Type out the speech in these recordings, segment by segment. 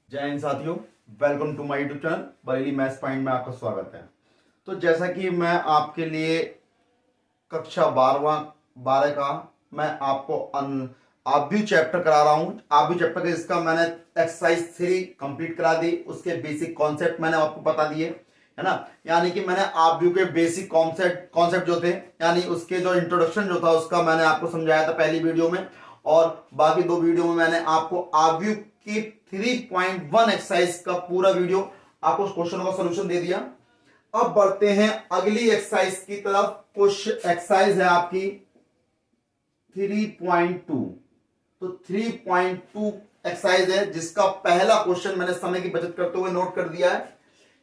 जय हिंद साथियों, welcome to my YouTube channel Bareilly maths point में आपका स्वागत है। तो जैसा कि मैं आपके लिए कक्षा 12 का मैं आपको आव्यू चैप्टर करा रहा हूँ। आव्यू चैप्टर का इसका मैंने एक्सरसाइज 3 कंप्लीट करा दी, उसके बेसिक कॉन्सेप्ट मैंने आपको बता दिए, है ना। यानी कि मैंने आव्यू के बेसिक कॉन्सेप्ट जो थे, यानी उसके जो इंट्रोडक्शन जो था उसका मैंने आपको समझाया था पहली वीडियो में, और बाकी 2 वीडियो में मैंने आपको आव्यू की 3.1 एक्सरसाइज का पूरा वीडियो आपको क्वेश्चन का सॉल्यूशन दे दिया। अब बढ़ते हैं अगली एक्सरसाइज की तरफ। क्वेश्चन एक्सरसाइज है आपकी 3.2। तो 3.2 एक्सरसाइज है जिसका पहला क्वेश्चन मैंने समय की बचत करते हुए नोट कर दिया है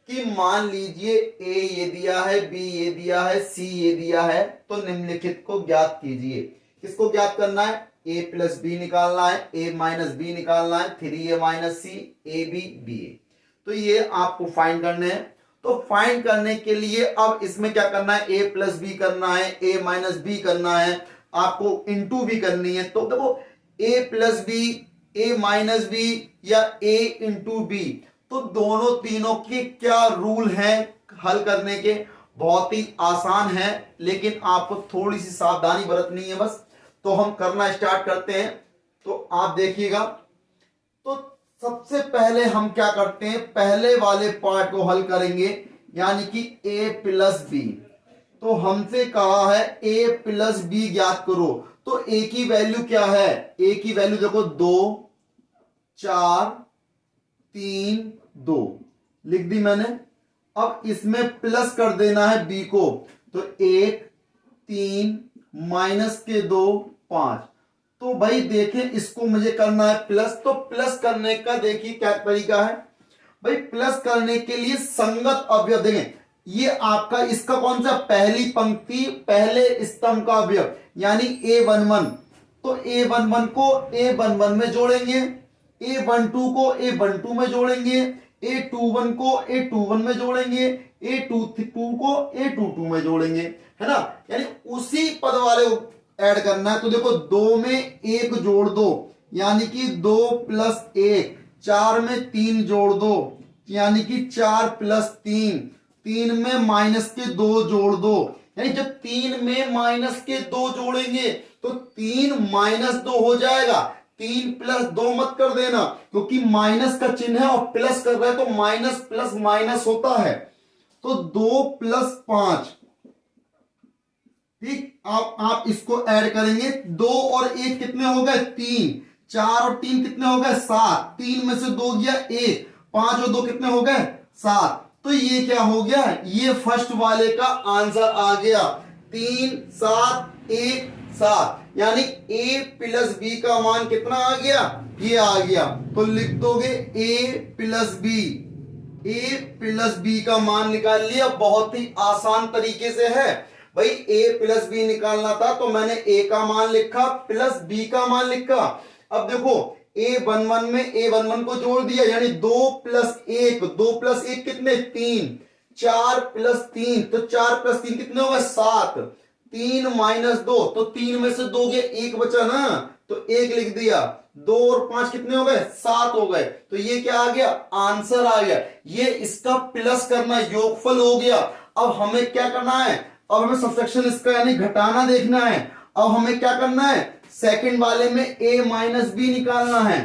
कि मान लीजिए ए ये दिया है, बी ये दिया है, सी ये दिया है, तो निम्नलिखित को ज्ञात कीजिए। किसको ज्ञात करना है? ए प्लस बी निकालना है, ए माइनस बी निकालना है, 3a minus C, A B B A. तो ये आपको फाइंड करने हैं। तो फाइंड करने के लिए अब इसमें क्या करना है? ए प्लस बी करना है, ए माइनस बी करना है, आपको इनटू भी करनी है। तो देखो ए प्लस बी, ए माइनस बी या ए इंटू बी, तो दोनों तीनों के क्या रूल हैं हल करने के? बहुत ही आसान है, लेकिन आपको थोड़ी सी सावधानी बरतनी है बस। तो हम करना स्टार्ट करते हैं, तो आप देखिएगा। तो सबसे पहले हम क्या करते हैं, पहले वाले पार्ट को हल करेंगे, यानी कि a प्लस बी। तो हमसे कहा है a प्लस बी ज्ञात करो। तो a की वैल्यू क्या है? a की वैल्यू देखो 2 4 3 2 लिख दी मैंने। अब इसमें प्लस कर देना है b को, तो 1 3 माइनस के 2 5। तो भाई देखें, इसको मुझे करना है प्लस। तो प्लस करने का देखिए क्या तरीका है भाई। प्लस करने के लिए संगत अवयव देखें, ये आपका इसका कौन सा? पहली पंक्ति पहले स्तंभ का अवयव, यानी a11। तो a11 को a11 में जोड़ेंगे, a12 को a12 में जोड़ेंगे, a21 को a21 में जोड़ेंगे, a22 को a22 में जोड़ेंगे, है ना। यानी उसी पद वाले ऐड करना है। तो देखो 2 में 1 जोड़ दो, यानी कि 2 प्लस 1। 4 में 3 जोड़ दो, यानी कि 4 प्लस 3। 3 में माइनस के 2 जोड़ दो, यानी जब 3 में माइनस के 2 जोड़ेंगे तो 3 माइनस 2 हो जाएगा। 3 प्लस 2 मत कर देना, क्योंकि माइनस का चिन्ह है और प्लस कर रहा है, तो माइनस प्लस माइनस होता है। तो 2 प्लस 5, ठीक। आप इसको ऐड करेंगे, 2 और 1 कितने हो गए? 3। 4 और 3 कितने हो गए? 7। 3 में से 2 गया 1, 5 और 2 कितने हो गए? 7। तो ये क्या हो गया? ये फर्स्ट वाले का आंसर आ गया। 3 7 1 7, यानी a प्लस बी का मान कितना आ गया? ये आ गया। तो लिख दोगे a plus B. a plus B का मान निकाल लिया, बहुत ही आसान तरीके से है भाई। a प्लस बी निकालना था तो मैंने a का मान लिखा प्लस b का मान लिखा। अब देखो a11 में a11 को जोड़ दिया, यानी 2 प्लस 1। 2 प्लस 1 कितने? 3। 4 प्लस 3, तो 4 प्लस 3 कितने हो गए? 7। 3 माइनस 2, तो 3 में से 2 गए, 1 बचा ना, तो 1 लिख दिया। 2 और 5 कितने हो गए? 7 हो गए। तो ये क्या आ गया? आंसर आ गया। ये इसका प्लस करना, योगफल हो गया। अब हमें क्या करना है? अब हमें सबट्रैक्शन इसका यानी घटाना देखना है। अब हमें क्या करना है? सेकंड वाले में a माइनस बी निकालना है।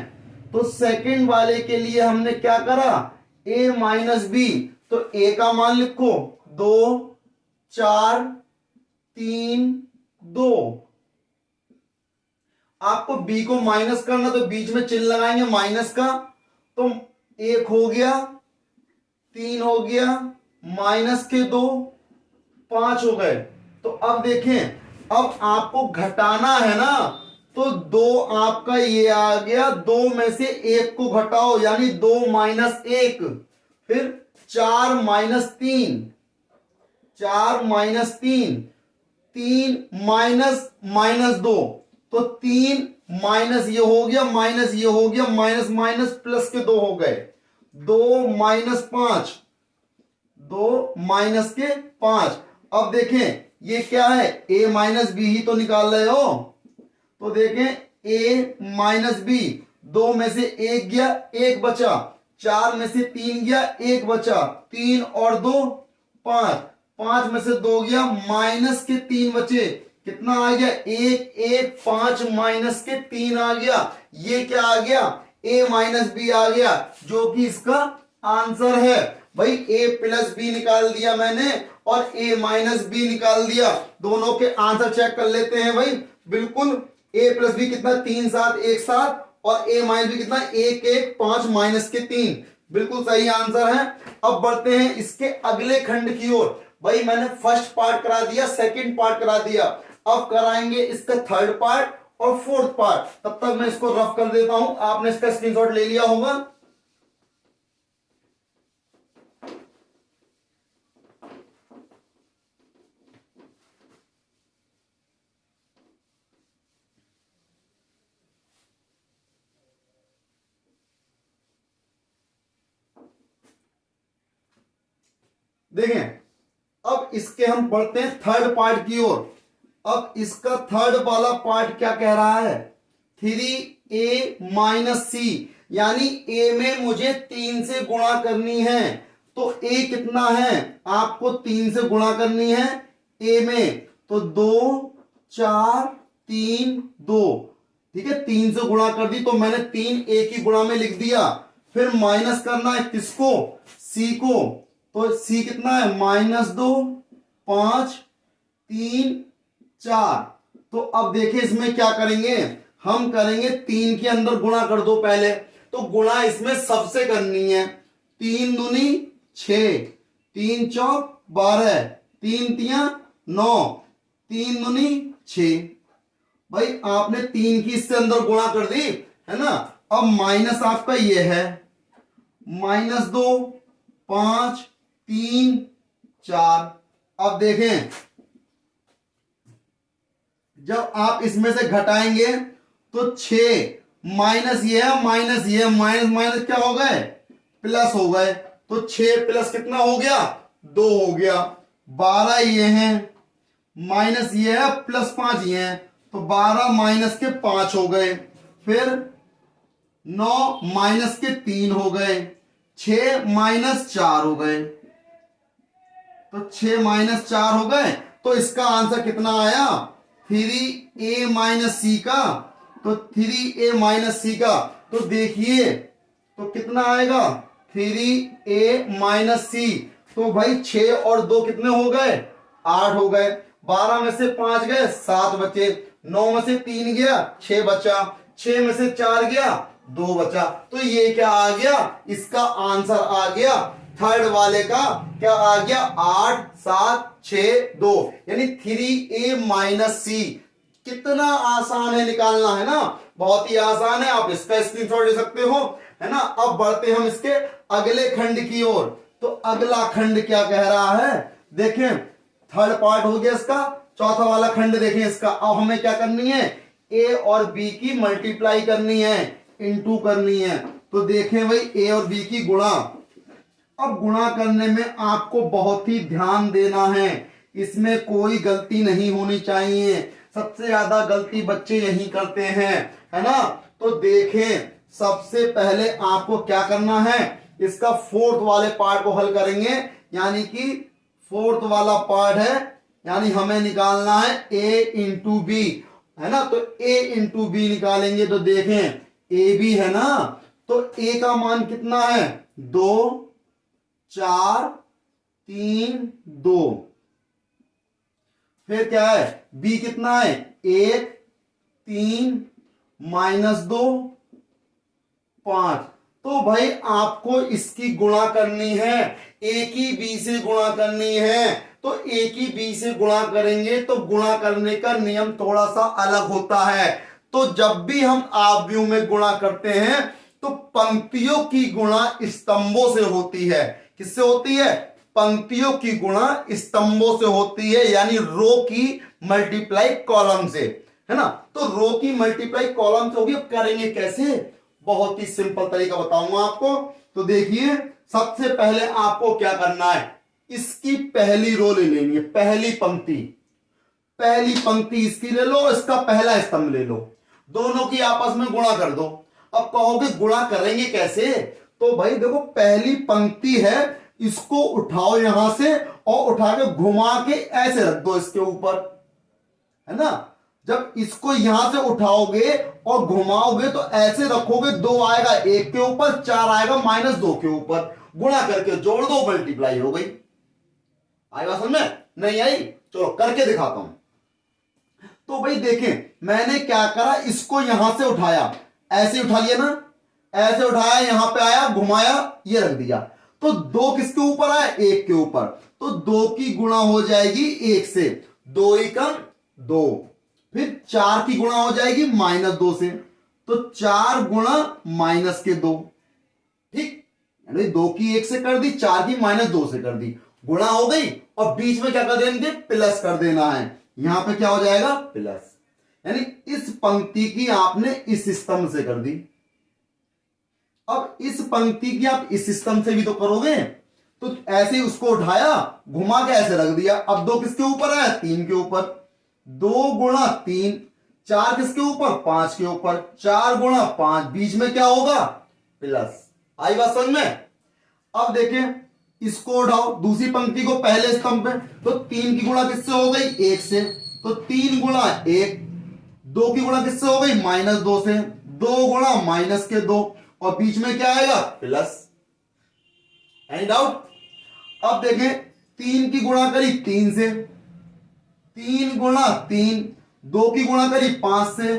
तो सेकंड वाले के लिए हमने क्या करा? a minus B. तो a का मान लिखो 2 4 3 2। आपको b को माइनस करना, तो बीच में चिन्ह लगाएंगे माइनस का। तो 1 हो गया, 3 हो गया, माइनस के 2 5 हो गए। तो अब देखें, अब आपको घटाना है ना, तो 2 आपका ये आ गया। 2 में से 1 को घटाओ, यानी 2 माइनस 1। फिर 4 माइनस 3, 4 माइनस 3, 3 माइनस माइनस 2, तो 3 माइनस ये हो गया, माइनस ये हो गया, माइनस माइनस प्लस के 2 हो गए। 2 माइनस 5, 2 माइनस के 5। अब देखें ये क्या है? a माइनस बी ही तो निकाल रहे हो। तो देखें a माइनस बी, 2 में से 1 गया, 1 बचा। 4 में से 3 गया, 1 बचा, 3 और 2 5, 5 में से 2 गया, माइनस के 3 बचे, कितना आ गया 1 1 5 माइनस के 3 आ गया। ये क्या आ गया, a माइनस बी आ गया, जो कि इसका आंसर है। भाई a प्लस बी निकाल दिया मैंने और a माइनस बी निकाल दिया। दोनों के आंसर चेक कर लेते हैं भाई। बिल्कुल a प्लस बी कितना 3 7 1 7 और a माइनस बी कितना 1 1 5 माइनस के 3, बिल्कुल सही आंसर है। अब बढ़ते हैं इसके अगले खंड की ओर। भाई मैंने फर्स्ट पार्ट करा दिया, सेकंड पार्ट करा दिया, अब कराएंगे इसका थर्ड पार्ट और फोर्थ पार्ट। तब तक मैं इसको रफ कर देता हूं, आपने इसका स्क्रीनशॉट ले लिया होगा। देखें, अब इसके हम बढ़ते हैं थर्ड पार्ट की ओर। अब इसका थर्ड वाला पार्ट क्या कह रहा है, 3a माइनस सी, यानी a में मुझे 3 से गुणा करनी है। तो a कितना है, आपको 3 से गुणा करनी है a में, तो 2 4 3 2, ठीक है, 3 से गुणा कर दी तो मैंने 3 a की गुणा में लिख दिया। फिर माइनस करना है किसको, c को, तो c कितना है -2 5 3 4। तो अब देखिए इसमें क्या करेंगे, हम करेंगे 3 के अंदर गुणा कर दो पहले, तो गुणा इसमें सबसे करनी है। 3 दूनी 6, 3 चौक 12, 3 तियां 9, 3 दूनी 6। भाई आपने 3 की इससे अंदर गुणा कर दी है ना। अब माइनस आपका ये है -2 5 3 4। अब देखें जब आप इसमें से घटाएंगे तो 6 माइनस ये है, माइनस ये है, माइनस माइनस क्या हो गए, प्लस हो गए। तो 6 प्लस कितना हो गया, 2 हो गया। 12 ये है, माइनस ये है, प्लस 5 ये है, तो 12 माइनस के 5 हो गए। फिर 9 माइनस के 3 हो गए, 6 माइनस 4 हो गए, तो 6 माइनस 4 हो गए। तो इसका आंसर कितना आया, 3a माइनस सी का, तो 3a माइनस सी का। तो देखिए तो कितना आएगा, 3a माइनस सी। तो भाई 6 और 2 कितने हो गए, 8 हो गए। 12 में से 5 गए, 7 बचे। 9 में से 3 गया, 6 बचा। 6 में से 4 गया, 2 बचा। तो ये क्या आ गया, इसका आंसर आ गया थर्ड वाले का, क्या आ गया 8 7 6 2, यानी 3a माइनस सी। कितना आसान है निकालना, है ना, बहुत ही आसान है। आप इसका स्क्रीनशॉट ले सकते हो, है ना। अब बढ़ते हम इसके अगले खंड की ओर। तो अगला खंड क्या कह रहा है, देखें थर्ड पार्ट हो गया इसका, चौथा वाला खंड देखें इसका। अब हमें क्या करनी है, a और b की मल्टीप्लाई करनी है, इनटू करनी है। तो देखें भाई a और b की गुणा। अब गुणा करने में आपको बहुत ही ध्यान देना है, इसमें कोई गलती नहीं होनी चाहिए। सबसे ज्यादा गलती बच्चे यही करते हैं, है ना। तो देखें सबसे पहले आपको क्या करना है, इसका फोर्थ वाले पार्ट को हल करेंगे, यानी कि फोर्थ वाला पार्ट है, यानी हमें निकालना है a इंटू बी, है ना। तो a इंटू बी निकालेंगे तो देखें a भी है ना, तो a का मान कितना है 2 4 3 2। फिर क्या है, b कितना है 1 3 -2 5। तो भाई आपको इसकी गुणा करनी है, a की b से गुणा करनी है। तो a की b से गुणा करेंगे तो गुणा करने का नियम थोड़ा सा अलग होता है। तो जब भी हम आव्यूह में गुणा करते हैं तो पंक्तियों की गुणा स्तंभों से होती है। किससे होती है, पंक्तियों की गुणा स्तंभों से होती है, यानी रो की मल्टीप्लाई कॉलम से, है ना। तो रो की मल्टीप्लाई कॉलम से होगी। करेंगे कैसे, बहुत ही सिंपल तरीका बताऊंगा आपको। तो देखिए सबसे पहले आपको क्या करना है, इसकी पहली रो ले लेनी है, पहली पंक्ति इसकी ले लो, इसका पहला स्तंभ ले लो, दोनों की आपस में गुणा कर दो। अब कहोगे गुणा करेंगे कैसे, तो भाई देखो पहली पंक्ति है, इसको उठाओ यहां से और उठा के घुमा के ऐसे रख दो इसके ऊपर, है ना। जब इसको यहां से उठाओगे और घुमाओगे तो ऐसे रखोगे, 2 आएगा 1 के ऊपर, 4 आएगा -2 के ऊपर, गुणा करके जोड़ दो, मल्टीप्लाई हो गई। आई बात समझ में? नहीं आई? चलो करके दिखाता हूं। तो भाई देखें मैंने क्या करा, इसको यहां से उठाया, ऐसे उठा लिया ना, ऐसे उठाया, यहां पे आया, घुमाया, ये रख दिया, तो 2 किसके ऊपर आया? 1 के ऊपर, तो 2 की गुणा हो जाएगी 1 से, 2 एकम 2, फिर 4 की गुणा हो जाएगी -2 से, तो 4 गुणा -2, ठीक। 2 की 1 से कर दी, 4 की -2 से कर दी, गुणा हो गई, और बीच में क्या कर देंगे? प्लस कर देना है। यहां पे क्या हो जाएगा? प्लस। यानी इस पंक्ति की आपने इस स्तंभ से कर दी। अब इस पंक्ति की आप इस स्तंभ से भी तो करोगे, तो ऐसे ही उसको उठाया, घुमा के ऐसे रख दिया। अब 2 किसके ऊपर है? 3 के ऊपर, 2 गुणा 3, 4 किसके ऊपर? 5 के ऊपर, 4 गुणा 5, बीच में क्या होगा? प्लस। आई बात समझ में? अब देखें इसको उठाओ, दूसरी पंक्ति को पहले स्तंभ पे, तो 3 की गुणा किससे हो गई? 1 से, तो 3 गुणा 1, 2 की गुणा किससे हो गई? -2 से, 2 गुणा -2, और बीच में क्या आएगा? प्लस। Any doubt? अब देखें 3 की गुणा करी 3 से, 3 गुणा 3, 2 की गुणा करी 5 से,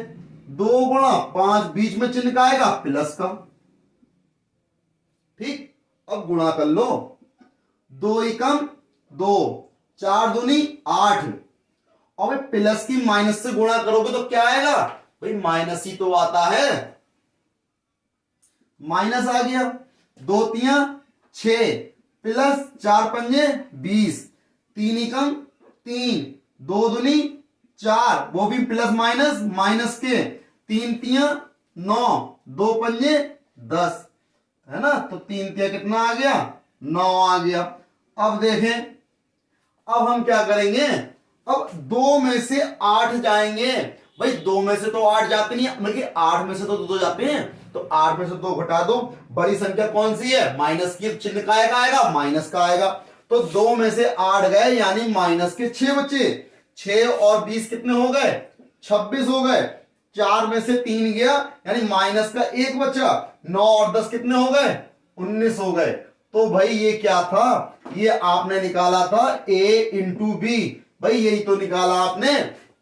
2 गुणा 5, बीच में चिन्ह का आएगा? प्लस का, ठीक। अब गुणा कर लो, 2 एकम 2, 4 दूनी 8, और प्लस की माइनस से गुणा करोगे तो क्या आएगा? भाई माइनस ही तो आता है, माइनस आ गया। 2 तियां 6, प्लस 4 पंजे 20, 3 एकम 3, 2 दूनी 4, वो भी प्लस माइनस, माइनस के 3 तियां 9, 2 पंजे 10, है ना। तो 3 तिया कितना आ गया? 9 आ गया। अब देखें, अब हम क्या करेंगे, अब 2 में से 8 जाएंगे। भाई 2 में से तो 8 जाते नहीं, मतलब 8 में से तो 2 जाते हैं, तो 8 में से 2 घटा दो। बड़ी संख्या कौन सी है? माइनस की, चिन्ह का आएगा? माइनस का आएगा। तो 2 में से 8 गए, यानी माइनस के 6 बचे। 6 और 20 कितने हो गए? 26 हो गए। 4 में से 3 गया, यानी माइनस का 1 बचा। 9 और 10 कितने हो गए? 19 हो गए। तो भाई ये क्या था? ये आपने निकाला था a इंटू बी। भाई यही तो निकाला आपने,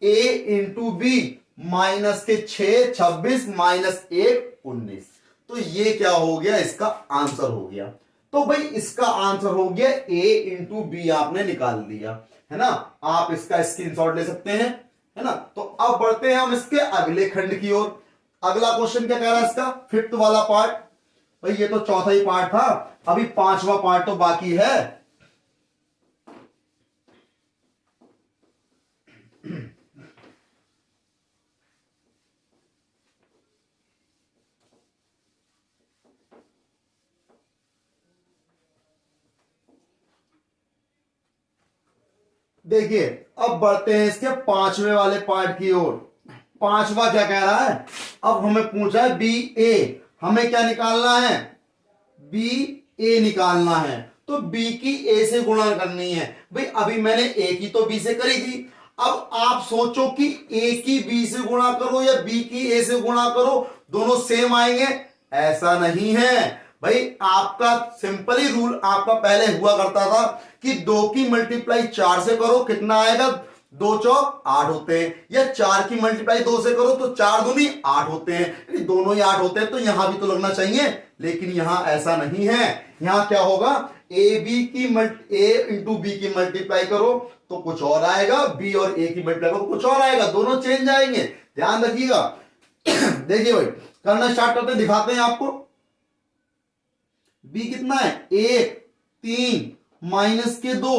a इंटू बी, माइनस के 6 26, -1 19। तो ये क्या हो गया? इसका आंसर हो गया। तो भाई इसका आंसर हो गया a इंटू बी, आपने निकाल दिया, है ना। आप इसका स्क्रीनशॉट ले सकते हैं, है ना। तो अब बढ़ते हैं हम इसके अगले खंड की ओर। अगला क्वेश्चन क्या कह रहा है इसका? 5th वाला पार्ट। भाई ये तो चौथा ही पार्ट था, अभी 5वां पार्ट तो बाकी है। देखिए अब बढ़ते हैं इसके 5वें वाले पार्ट की ओर। 5वां क्या कह रहा है? अब हमें पूछा है बी ए, हमें क्या निकालना है? बी ए निकालना है। तो बी की ए से गुणा करनी है। भाई अभी मैंने ए की तो बी से करी थी, अब आप सोचो कि ए की बी से गुणा करो या बी की ए से गुणा करो, दोनों सेम आएंगे? ऐसा नहीं है भाई। आपका सिंपल ही रूल आपका पहले हुआ करता था कि 2 की मल्टीप्लाई 4 से करो, कितना आएगा? 2 चौक 8 होते हैं। या 4 की मल्टीप्लाई 2 से करो तो 4 दूनी 8 होते हैं, दोनों ही 8 होते हैं। तो यहां भी तो लगना चाहिए, लेकिन यहां ऐसा नहीं है। यहां क्या होगा? ए इंटू बी की मल्टीप्लाई करो तो कुछ और आएगा, बी और ए की मल्टीप्लाई करो कुछ और आएगा, दोनों चेंज आएंगे, ध्यान रखिएगा। देखिए भाई करना स्टार्ट करते हैं, दिखाते हैं आपको। बी कितना है? 1 3 माइनस के 2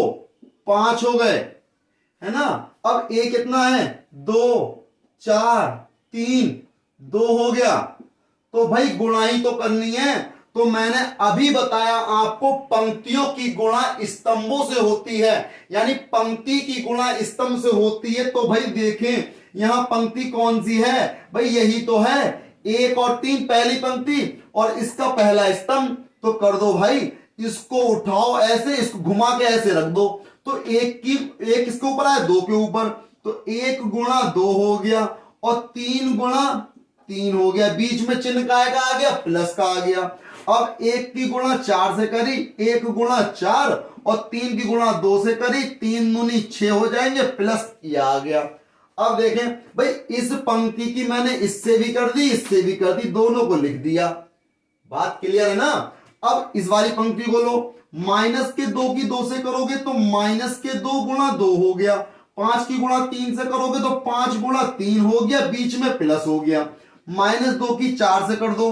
5 हो गए, है ना। अब ए कितना है? 2 4 3 2 हो गया। तो भाई गुणा ही तो करनी है। तो मैंने अभी बताया आपको पंक्तियों की गुणा स्तंभों से होती है, यानी पंक्ति की गुणा स्तंभ से होती है। तो भाई देखें यहां पंक्ति कौन सी है? भाई यही तो है, 1 और 3 पहली पंक्ति और इसका पहला स्तंभ। तो कर दो भाई, इसको उठाओ ऐसे, इसको घुमा के ऐसे रख दो, तो एक किसके ऊपर आया, 2 के ऊपर, तो 1 गुणा 2 हो गया और 3 गुणा 3 हो गया, बीच में चिन्ह का आ गया, प्लस का आ गया। अब 1 की गुणा 4 से करी, 1 गुणा 4 और 3 की गुणा 2 से करी, 3 दूनी 6 हो जाएंगे, प्लस ये आ गया। अब देखें भाई, इस पंक्ति की मैंने इससे भी कर दी, इससे भी कर दी, दोनों को लिख दिया, बात क्लियर है ना। अब इस वाली पंक्ति को लो, माइनस के 2 की 2 से करोगे तो माइनस के 2 गुणा 2 हो गया, 5 की गुणा 3 से करोगे तो 5 गुणा 3 हो गया, बीच में प्लस हो गया, माइनस 2 की 4 से कर दो,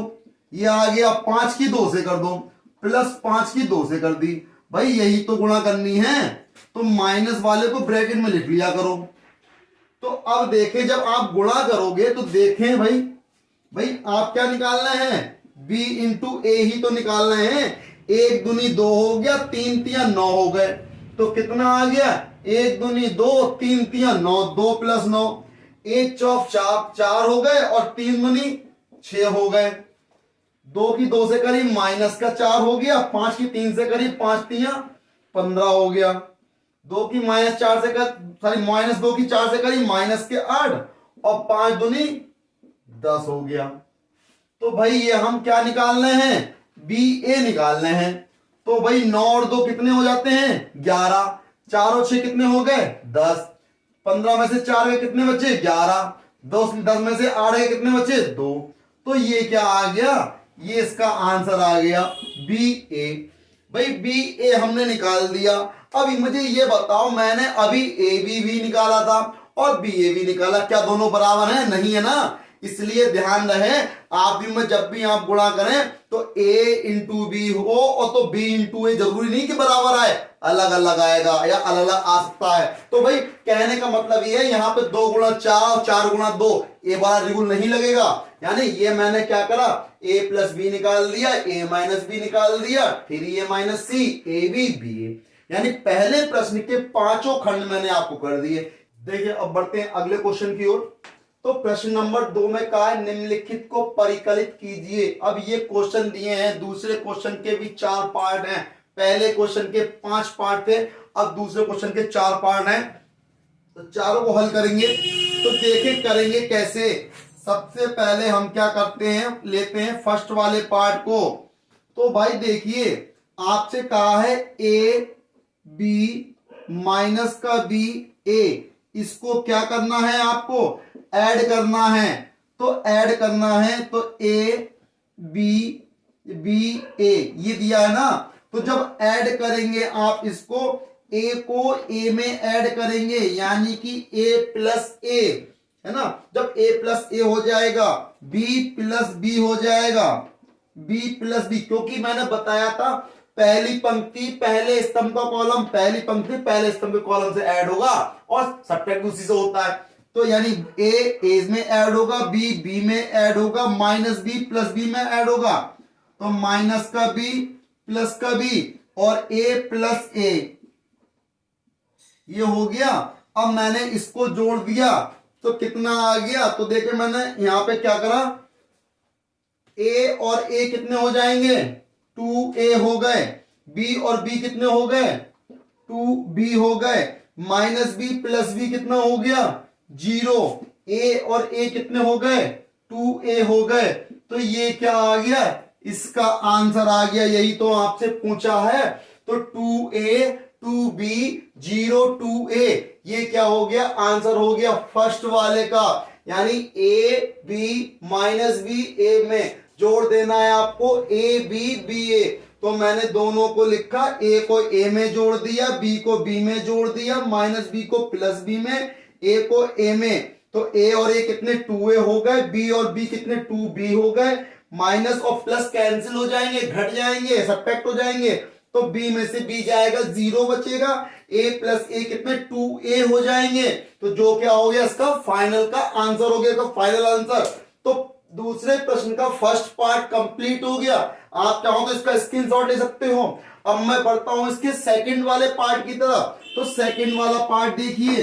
ये आ गया, 5 की 2 से कर दो, प्लस 5 की 2 से कर दी। भाई यही तो गुणा करनी है, तो माइनस वाले को ब्रैकेट में लिख लिया करो। तो अब देखें, जब आप गुणा करोगे तो देखें भाई आप क्या निकालना है, b इंटू ए ही तो निकालना है। 1 दूनी 2 हो गया, 3 तिया 9 हो गए, तो कितना आ गया, 1 दूनी 2, 3 तिया 9, 2 प्लस 9, 1 चौक 4 हो गए और 3 दूनी 6 हो गए, 2 की 2 से करी माइनस का 4 हो गया, 5 की 3 से करी 5 तिया 15 हो गया, 2 की माइनस 4 से माइनस 2 की 4 से करी माइनस के 8 और 5 दूनी 10 हो गया। तो भाई ये हम क्या निकालने हैं, बी ए निकालने हैं। तो भाई 9 और 2 कितने हो जाते हैं, 11, 4 और 6 कितने हो गए, 10, 15 में से 4 के कितने बचे, 11, 10 में से 8 के कितने बचे, 2। तो ये क्या आ गया, ये इसका आंसर आ गया बी ए। भाई बी ए हमने निकाल दिया। अभी मुझे ये बताओ, मैंने अभी ए बी भी निकाला था और बी ए भी निकाला, क्या दोनों बराबर है, नहीं है ना। इसलिए ध्यान रहे, आप भी में जब भी आप गुणा करें तो a इंटू बी हो और तो b इंटू ए, जरूरी नहीं कि बराबर आए, अलग अलग आएगा या अलग अलग आ सकता है। तो भाई कहने का मतलब ये है, यहाँ पे 2 गुणा 4, 4 गुणा 2, ए वाला रूल नहीं लगेगा। यानी ये मैंने क्या करा, a प्लस बी निकाल दिया, a माइनस बी निकाल दिया, फिर A minus C, A B B A. यानी पहले प्रश्न के 5 खंड मैंने आपको कर दिए। देखिए अब बढ़ते हैं अगले क्वेश्चन की ओर। तो प्रश्न नंबर 2 में कहा है, निम्नलिखित को परिकलित कीजिए। अब ये क्वेश्चन दिए हैं, दूसरे क्वेश्चन के भी 4 पार्ट हैं, पहले क्वेश्चन के 5 पार्ट थे, अब दूसरे क्वेश्चन के 4 पार्ट हैं, तो चारों को हल करेंगे। तो देखें करेंगे कैसे। सबसे पहले हम क्या करते हैं, लेते हैं फर्स्ट वाले पार्ट को। तो भाई देखिए, आपसे कहा है ए बी माइनस का बी ए, इसको क्या करना है, आपको ऐड करना है। तो ऐड करना है तो ए बी बी ए ये दिया है ना। तो जब ऐड करेंगे आप इसको, ए को ए में ऐड करेंगे, यानी कि ए प्लस ए, है ना। जब ए प्लस ए हो जाएगा, बी प्लस बी हो जाएगा, बी प्लस बी, क्योंकि मैंने बताया था पहली पंक्ति पहले स्तंभ का कॉलम, पहली पंक्ति पहले स्तंभ के कॉलम से ऐड होगा और सब्ट्रैक्ट उसी से होता है। तो यानी ए में ऐड होगा, बी बी में ऐड होगा, माइनस बी प्लस बी में ऐड होगा, तो माइनस का बी प्लस का बी और ए प्लस ए, ये हो गया। अब मैंने इसको जोड़ दिया तो कितना आ गया, तो देखिए मैंने यहां पे क्या करा, ए और ए कितने हो जाएंगे, 2a हो गए, b और b कितने हो गए, 2b हो गए, माइनस बी प्लस बी कितना हो गया, 0, a और a कितने हो गए, 2a हो गए। तो ये क्या आ गया, इसका आंसर आ गया, यही तो आपसे पूछा है। तो 2a 2b 0 2a, ये क्या हो गया, आंसर हो गया फर्स्ट वाले का। यानी a b माइनस बी ए में जोड़ देना है आपको, ए बी बी ए। तो मैंने दोनों को लिखा, ए को ए में जोड़ दिया, बी को बी में जोड़ दिया, माइनस बी को प्लस बी में, ए को ए में। तो ए और ए कितने 2a हो गए, बी और बी कितने 2b हो गए, माइनस और प्लस कैंसिल हो जाएंगे, घट जाएंगे, सब्ट्रैक्ट हो जाएंगे। तो b में से b जाएगा, 0 बचेगा, a प्लस a कितने 2a हो जाएंगे। तो जो क्या हो गया, इसका फाइनल का आंसर हो गया, इसका फाइनल आंसर। तो दूसरे प्रश्न का फर्स्ट पार्ट कंप्लीट हो गया। आप चाहो तो इसका स्क्रीनशॉट ले सकते हो। अब मैं बढ़ता हूं इसके सेकंड वाले पार्ट की तरफ। तो सेकंड वाला पार्ट देखिए,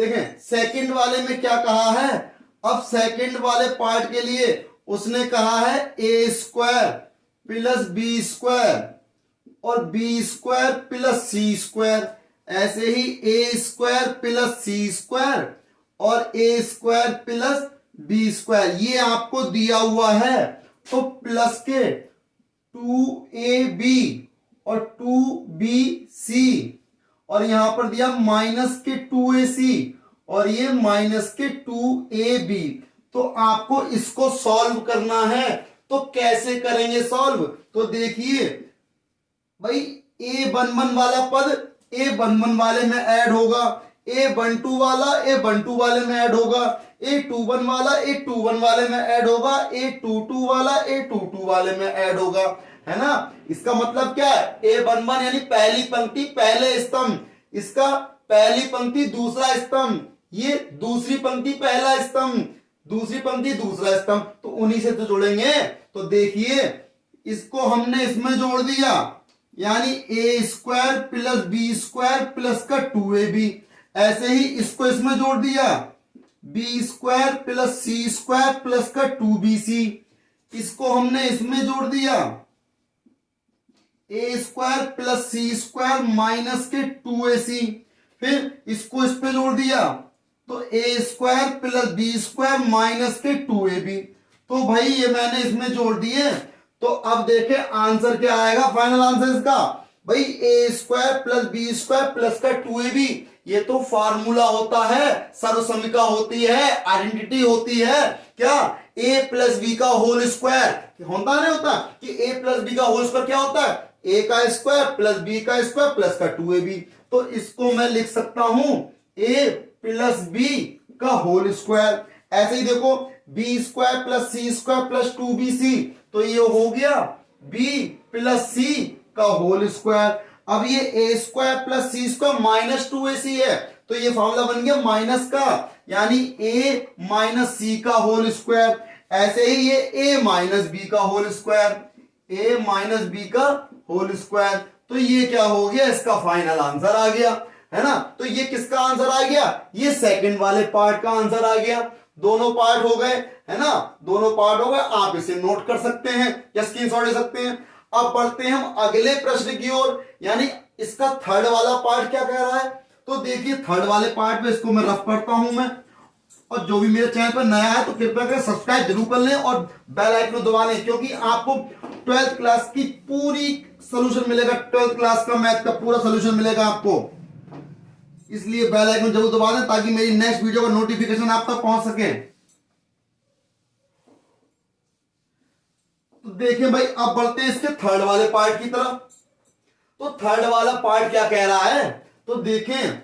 देखें सेकंड वाले में क्या कहा है, अब सेकंड वाले पार्ट के लिए उसने कहा है ए स्क्वायर प्लस बी स्क्वायर और B square plus C square, ऐसे ही ए स्क्वायर प्लस सी स्क्वायर और ए स्क्वायर प्लस बी स्क्वायर, ये आपको दिया हुआ है। तो प्लस के 2ab और 2bc और यहां पर दिया माइनस के 2ac और ये माइनस के 2ab। तो आपको इसको सॉल्व करना है, तो कैसे करेंगे सॉल्व, तो देखिए भाई a11 वाला पद a11 वाले में ऐड होगा, a12 वाला a12 वाले में ऐड होगा, a21 वाला a21 वाले में ऐड होगा, a22 वाला a22 वाले में ऐड होगा, है ना। इसका मतलब क्या है, a11 यानी पहली पंक्ति पहले स्तंभ, इसका पहली पंक्ति दूसरा स्तंभ, ये दूसरी पंक्ति पहला स्तंभ, दूसरी पंक्ति दूसरा स्तंभ, तो उन्हीं से तो जोड़ेंगे। तो देखिए इसको हमने इसमें जोड़ दिया, यानी A square plus B square plus का 2ab, ऐसे ही इसको इसमें जोड़ दिया B square plus C square plus का 2bc, इसको हमने इसमें जोड़ दिया A square plus C square minus के 2ac, फिर इसको इस पे जोड़ दिया तो A square plus B square minus के 2ab। तो भाई ये मैंने इसमें जोड़ दिए। तो अब देखें आंसर क्या आएगा, फाइनल आंसर इसका भाई A square plus B square plus का 2ab। ये तो फार्मूला होता है, सर्वसमीका होती है, आइडेंटिटी होती है, क्या a प्लस बी का होल स्क्वायर होता नहीं होता कि a प्लस बी का होल स्क्वायर क्या होता है, a का स्क्वायर प्लस बी का स्क्वायर प्लस का 2ab। तो इसको मैं लिख सकता हूं a प्लस बी का होल स्क्वायर। ऐसे ही देखो B square plus C square plus 2bc, तो ये हो गया b प्लस सी का होल स्क्वायर। अब ये A square plus C square minus 2ac है, तो ये फॉर्मूला बन गया माइनस का, यानी a माइनस सी का होल स्क्वायर। ऐसे ही ये a माइनस बी का whole square, a minus B का होल स्क्वायर। तो ये क्या हो गया, इसका फाइनल आंसर आ गया, है ना। तो ये किसका आंसर आ गया, ये सेकंड वाले पार्ट का आंसर आ गया। दोनों पार्ट हो गए, है ना, दोनों पार्ट हो गए। आप इसे नोट कर सकते हैं या स्क्रीनशॉट ले सकते हैं। अब बढ़ते हैं हम अगले प्रश्न की ओर, यानी इसका थर्ड वाला पार्ट क्या कह रहा है। तो देखिए थर्ड वाले पार्ट में इसको मैं रफ करता हूं मैं, और जो भी मेरे चैनल पर नया है तो कृपया करके सब्सक्राइब जरूर कर लें और बेल आइकन दबा लें, क्योंकि आपको 12th क्लास की पूरी सोल्यूशन मिलेगा, 12th क्लास का मैथ का पूरा सोल्यूशन मिलेगा आपको, इसलिए बेल आइकन जरूर दबा दें ताकि मेरी नेक्स्ट वीडियो का नोटिफिकेशन आप तक पहुंच सके। तो देखिए भाई अब बढ़ते हैं इसके थर्ड वाले पार्ट की तरफ। तो थर्ड वाला पार्ट क्या कह रहा है, तो देखें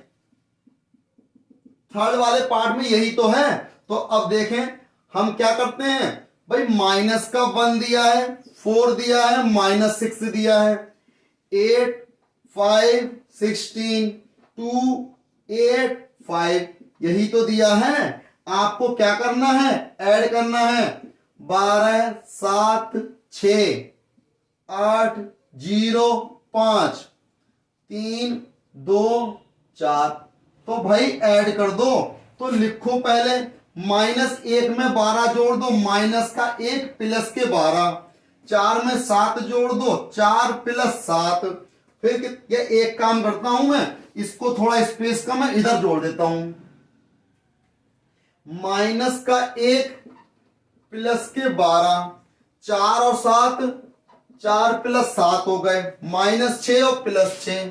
थर्ड वाले पार्ट में यही तो है। तो अब देखें हम क्या करते हैं भाई, माइनस का 1 दिया है, 4 दिया है, माइनस 6 दिया है, 8 5 16 2 8 5 यही तो दिया है। आपको क्या करना है, ऐड करना है 12 7 6 8 0 5 3 2 4। तो भाई ऐड कर दो, तो लिखो पहले -1 में 12 जोड़ दो, माइनस का 1 प्लस के 12, 4 में 7 जोड़ दो, 4 प्लस 7। फिर ये एक काम करता हूं मैं, इसको थोड़ा स्पेस का मैं इधर जोड़ देता हूं, माइनस का 1 प्लस के 12, 4 और 7 4 प्लस 7 हो गए, -6 और प्लस 6,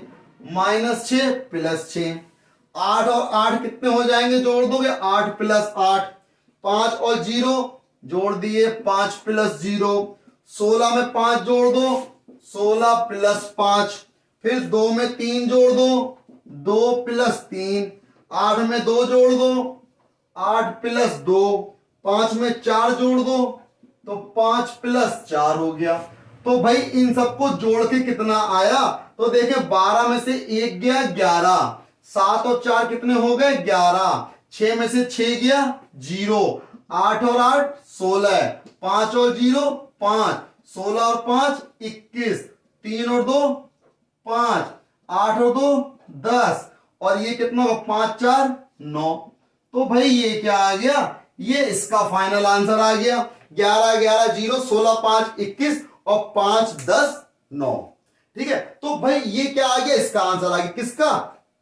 -6 प्लस 6, 8 और 8 कितने हो जाएंगे, जोड़ दोगे 8 प्लस 8, 5 और 0 जोड़ दिए 5 प्लस 0, 16 में 5 जोड़ दो 16 प्लस 5, फिर 2 में 3 जोड़ दो 2 प्लस 3, 8 में 2 जोड़ दो 8 प्लस 2, 5 में 4 जोड़ दो तो 5 प्लस 4 हो गया। तो भाई इन सबको जोड़ के कितना आया, तो देखें 12 में से 1 गया 11, 7 और 4 कितने हो गए 11, 6 में से 6 गया 0, 8 और 8 16, 5 और 0 5, 16 और 5 21, 3 और 2 5, 8 और 2 10, और ये कितना होगा 5 4 9। तो भाई ये क्या आ गया, ये इसका फाइनल आंसर आ गया। 11 11 0, 16 5 21 और 5 10 9। ठीक है, तो भाई ये क्या आ गया, इसका आंसर आ गया। किसका,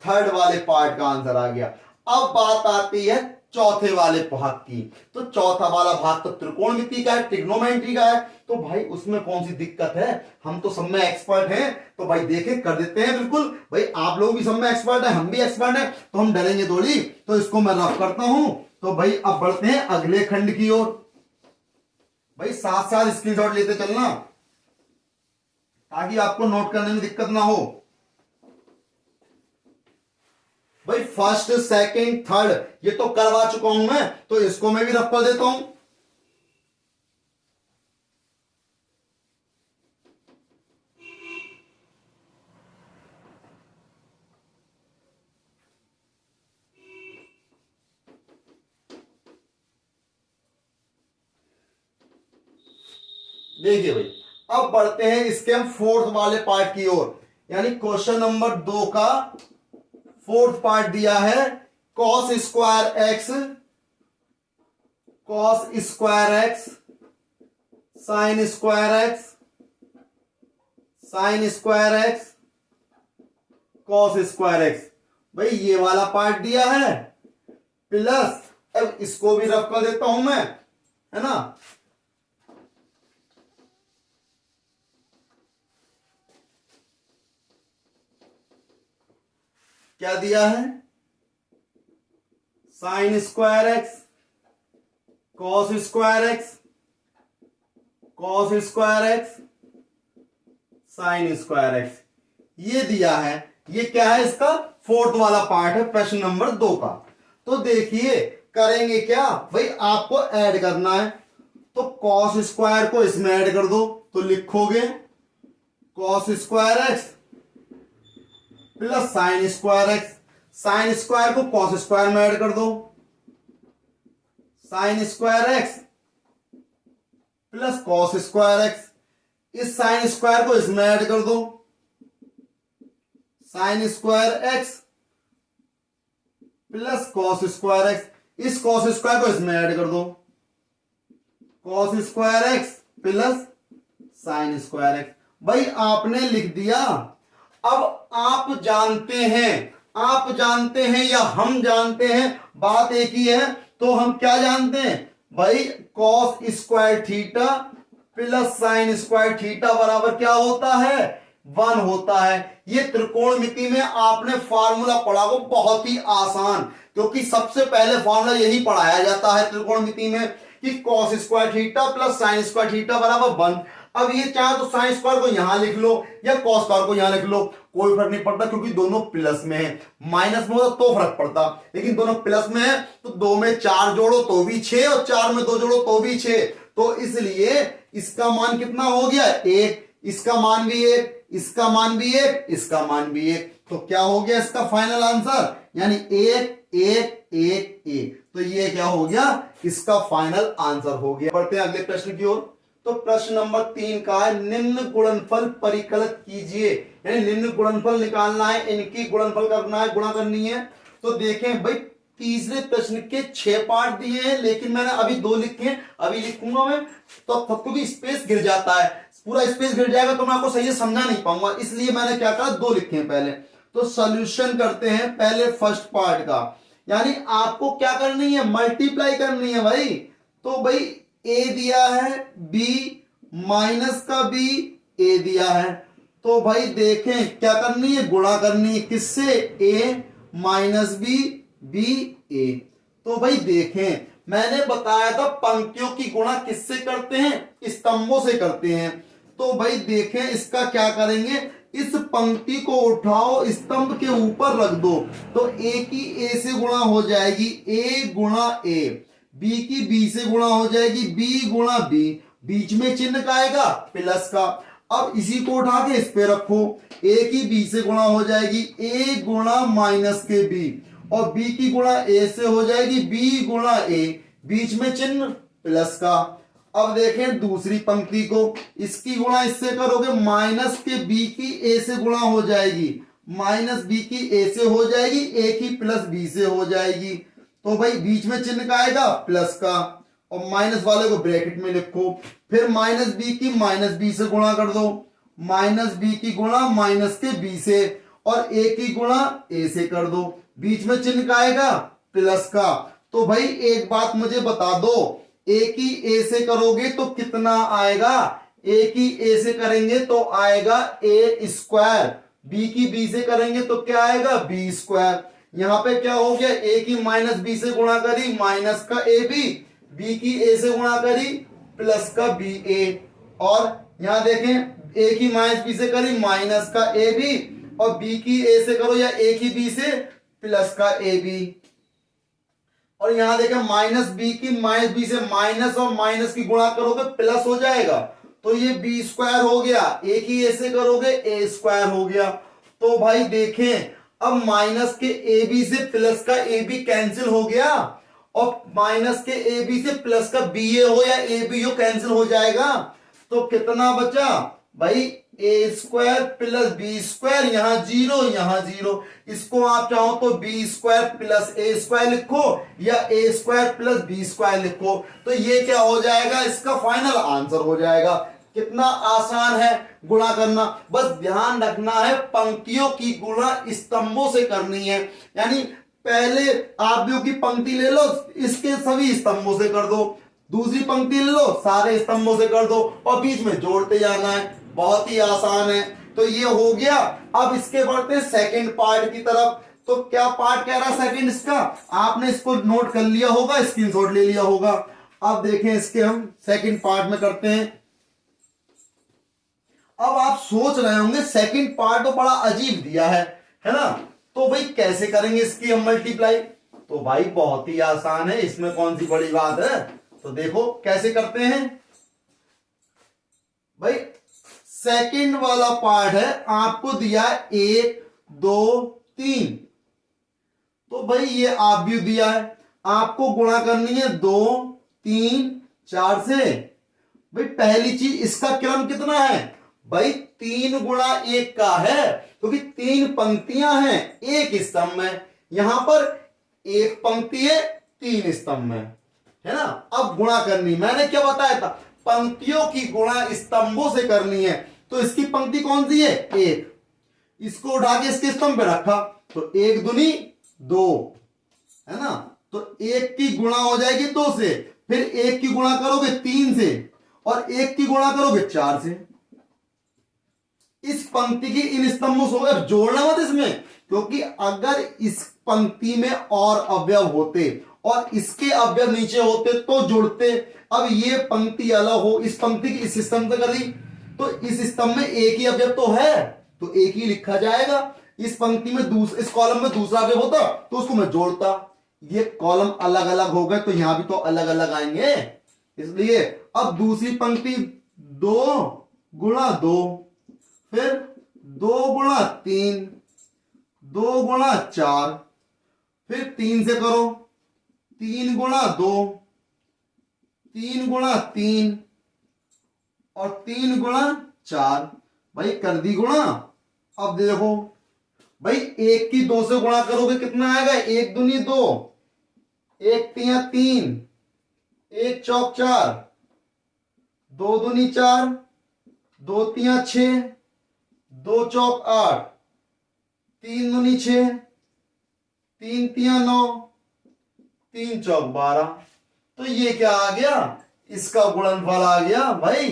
थर्ड वाले पार्ट का आंसर आ गया। अब बात आती है चौथे वाले भाग की। तो चौथा वाला भाग तो त्रिकोणमिति का है, ट्रिग्नोमेट्री का है। तो भाई उसमें कौन सी दिक्कत है, हम तो सब में एक्सपर्ट हैं। तो भाई देखें, कर देते हैं बिल्कुल। भाई आप लोग भी सब में एक्सपर्ट है, हम भी एक्सपर्ट हैं, तो हम डरेंगे थोड़ी। तो इसको मैं रफ करता हूं। तो भाई अब बढ़ते हैं अगले खंड की ओर। भाई साथ साथ स्क्रीनशॉट लेते चलना, ताकि आपको नोट करने में दिक्कत ना हो। भाई फर्स्ट सेकंड थर्ड ये तो करवा चुका हूं मैं, तो इसको मैं भी रफ कर देता हूं। देखिए भाई, अब बढ़ते हैं इसके हम फोर्थ वाले पार्ट की ओर। यानी क्वेश्चन नंबर 2 का फोर्थ पार्ट दिया है, cos square x sine square x cos square x. भाई ये वाला पार्ट दिया है, प्लस अब इसको भी रफ कर देता हूं मैं, है ना। क्या दिया है, sine square x cos square x sine square x, ये दिया है। ये क्या है, इसका फोर्थ वाला पार्ट है प्रश्न नंबर 2 का। तो देखिए करेंगे क्या, भाई आपको ऐड करना है। तो कॉस स्क्वायर को इसमें ऐड कर दो, तो लिखोगे cos square x plus sine square x. Sine square को कॉस स्क्वायर में ऐड कर दो, sine square x plus cos square x. इस साइन स्क्वायर को इसमें ऐड कर दो, sine square x plus cos square x. इस कॉस स्क्वायर को इसमें ऐड कर दो, cos square x plus sine square x. भाई आपने लिख दिया। अब आप जानते हैं या हम जानते हैं, बात एक ही है। तो हम क्या जानते हैं भाई, cos square theta plus sine square theta बराबर क्या होता है, 1 होता है। ये त्रिकोणमिति में आपने फार्मूला पढ़ा हो, बहुत ही आसान, क्योंकि सबसे पहले फार्मूला यही पढ़ाया जाता है त्रिकोणमिति में कि cos square theta plus sine square theta बराबर 1। अब ये चाहे तो साइन स्क्वायर को यहां लिख लो या कॉस स्क्वायर को यहां लिख लो, कोई फर्क नहीं पड़ता, क्योंकि दोनों प्लस में है। माइनस में होता तो फर्क पड़ता, लेकिन दोनों प्लस में है। तो 2 में 4 जोड़ो तो भी 6 और 4 में 2 जोड़ो तो भी 6। तो इसलिए इसका मान कितना हो गया, 1। इसका मान भी 1, इसका मान भी 1, इसका मान भी 1। तो क्या हो गया इसका फाइनल आंसर, यानी 1 1 1 1। तो ये क्या हो गया, इसका फाइनल आंसर हो गया। बढ़ते हैं अगले प्रश्न की ओर। तो प्रश्न नंबर 3 का है, निम्न गुणनफल परिकलित कीजिए। यानी निम्न गुणनफल निकालना है, इनकी गुणनफल करना है, गुणा करनी है। तो देखें भाई, तीसरे प्रश्न के 6 पार्ट दिए हैं, लेकिन मैंने अभी 2 लिखे हैं, अभी लिखूंगा मैं तो क्योंकि स्पेस गिर जाता है, पूरा स्पेस गिर जाएगा तो मैं आपको सही से समझा नहीं पाऊंगा, इसलिए मैंने क्या कहा 2 लिखे हैं पहले। तो सॉल्यूशन करते हैं पहले फर्स्ट पार्ट का। यानी आपको क्या करनी है, मल्टीप्लाई करनी है भाई। तो भाई ए दिया है, बी माइनस का बी ए दिया है। तो भाई देखें क्या करनी है, गुणा करनी है, किससे, ए माइनस बी बी ए। तो भाई देखें मैंने बताया था पंक्तियों की गुणा किससे करते हैं, स्तंभों से करते हैं। तो भाई देखें इसका क्या करेंगे, इस पंक्ति को उठाओ स्तंभ के ऊपर रख दो, तो ए की ए से गुणा हो जाएगी, ए गुणा ए। बी की बी से गुणा हो जाएगी, बी गुणा बी। बीच में चिन्ह का आएगा प्लस का। अब इसी को उठा के इस पे रखो, ए की बी से गुणा हो जाएगी, ए गुणा माइनस के बी, और बी की गुणा ए से हो जाएगी, बी गुणा ए। बीच में चिन्ह प्लस का। अब देखें दूसरी पंक्ति को, इसकी गुणा इससे करोगे, माइनस के बी की ए से गुणा हो जाएगी, माइनस बी की ए से हो जाएगी, ए की प्लस बी से हो जाएगी। तो भाई बीच में चिन्ह का आएगा प्लस का, और माइनस वाले को ब्रैकेट में लिखो। फिर माइनस बी की माइनस बी से गुणा कर दो, माइनस बी की गुणा माइनस के बी से, और ए की गुणा ए से कर दो। बीच में चिन्ह का आएगा प्लस का। तो भाई एक बात मुझे बता दो, ए की ए से करोगे तो कितना आएगा? ए की ए से करेंगे तो आएगा ए स्क्वायर, बी की बी से करेंगे तो क्या आएगा? B square. यहां पे क्या हो गया? ए की माइनस बी से गुणा करी माइनस का ए बी की ए से गुणा करी प्लस का बी ए, और यहां देखें ए की माइनस बी से करी माइनस का ए बी, और बी की ए से करो या ए की बी से प्लस का ए बी, और यहां देखें माइनस बी की माइनस बी से माइनस और माइनस की गुणा करोगे प्लस हो जाएगा, तो ये बी स्क्वायर हो गया। ए की ए से करोगे ए स्क्वायर हो गया। तो भाई देखें अब माइनस के ए बी से प्लस का ए बी कैंसिल हो गया, और माइनस के ए बी से प्लस का बी ए हो या ए बी हो कैंसिल हो जाएगा। तो कितना बचा भाई? A square plus B square, यहां जीरो यहां जीरो। इसको आप चाहो तो बी स्क्वायर प्लस ए स्क्वायर लिखो या ए स्क्वायर प्लस बी स्क्वायर लिखो, तो ये क्या हो जाएगा? इसका फाइनल आंसर हो जाएगा। कितना आसान है गुणा करना। बस ध्यान रखना है पंक्तियों की गुणा स्तंभों से करनी है, यानी पहले आव्यूह की पंक्ति ले लो, इसके सभी स्तंभों से कर दो, दूसरी पंक्ति ले लो, सारे स्तंभों से कर दो, और बीच में जोड़ते जाना है। बहुत ही आसान है। तो ये हो गया। अब इसके बढ़ते सेकंड पार्ट की तरफ। तो क्या पार्ट कह रहा है सेकंड इसका? आपने इसको नोट कर लिया होगा, स्क्रीनशॉट ले लिया होगा। अब देखें इसके हम सेकंड पार्ट में करते हैं। अब आप सोच रहे होंगे सेकंड पार्ट तो बड़ा अजीब दिया है ना, तो भाई कैसे करेंगे इसकी हम मल्टीप्लाई? तो भाई बहुत ही आसान है, इसमें कौन सी बड़ी बात है। तो देखो कैसे करते हैं भाई। सेकंड वाला पार्ट है, आपको दिया 1 2 3, तो भाई ये आव्यूह दिया है, आपको गुणा करनी है 2 3 4 से। भाई पहली चीज इसका क्रम कितना है भाई? 3 गुणा 1 का है, क्योंकि 3 पंक्तियां हैं एक स्तंभ में। यहां पर एक पंक्ति है 3 स्तंभ में, है ना। अब गुणा करनी, मैंने क्या बताया था? पंक्तियों की गुणा स्तंभों से करनी है। तो इसकी पंक्ति कौन सी है? 1। इसको उठा के इसके स्तंभ पे रखा, तो 1 दूनी 2, है ना। तो 1 की गुणा हो जाएगी 2 से, फिर 1 की गुणा करोगे 3 से, और 1 की गुणा करोगे 4 से। इस पंक्ति की इन स्तंभों से होगा। जोड़ना मत इसमें, क्योंकि अगर इस पंक्ति में और अवयव होते और इसके अवयव नीचे होते तो जुड़ते। अब ये पंक्ति अलग हो, इस पंक्ति की इस स्तंभ से कर दी, तो इस स्तंभ में एक ही अवयव तो है, तो एक ही लिखा जाएगा। इस पंक्ति में इस कॉलम में दूसरा अवयव होता तो उसको मैं जोड़ता। ये कॉलम अलग अलग हो गए, तो यहां भी तो अलग अलग आएंगे, इसलिए अब दूसरी पंक्ति 2 गुणा 2, फिर 2 गुणा 3, 2 गुणा 4, फिर 3 से करो, 3 गुणा 2, 3 गुणा 3, और 3 गुणा 4। भाई कर दी गुणा। अब देखो भाई 1 की 2 से गुणा करोगे कितना आएगा? 1 दूनी 2, 1 तिया 3, 1 चौक 4, 2 दूनी 4, 2 तिया 6, 2 चौक 8, 3 दूनी 6, 3 तिया 9, 3 चौक 12। तो ये क्या आ गया? इसका गुणनफल आ गया भाई,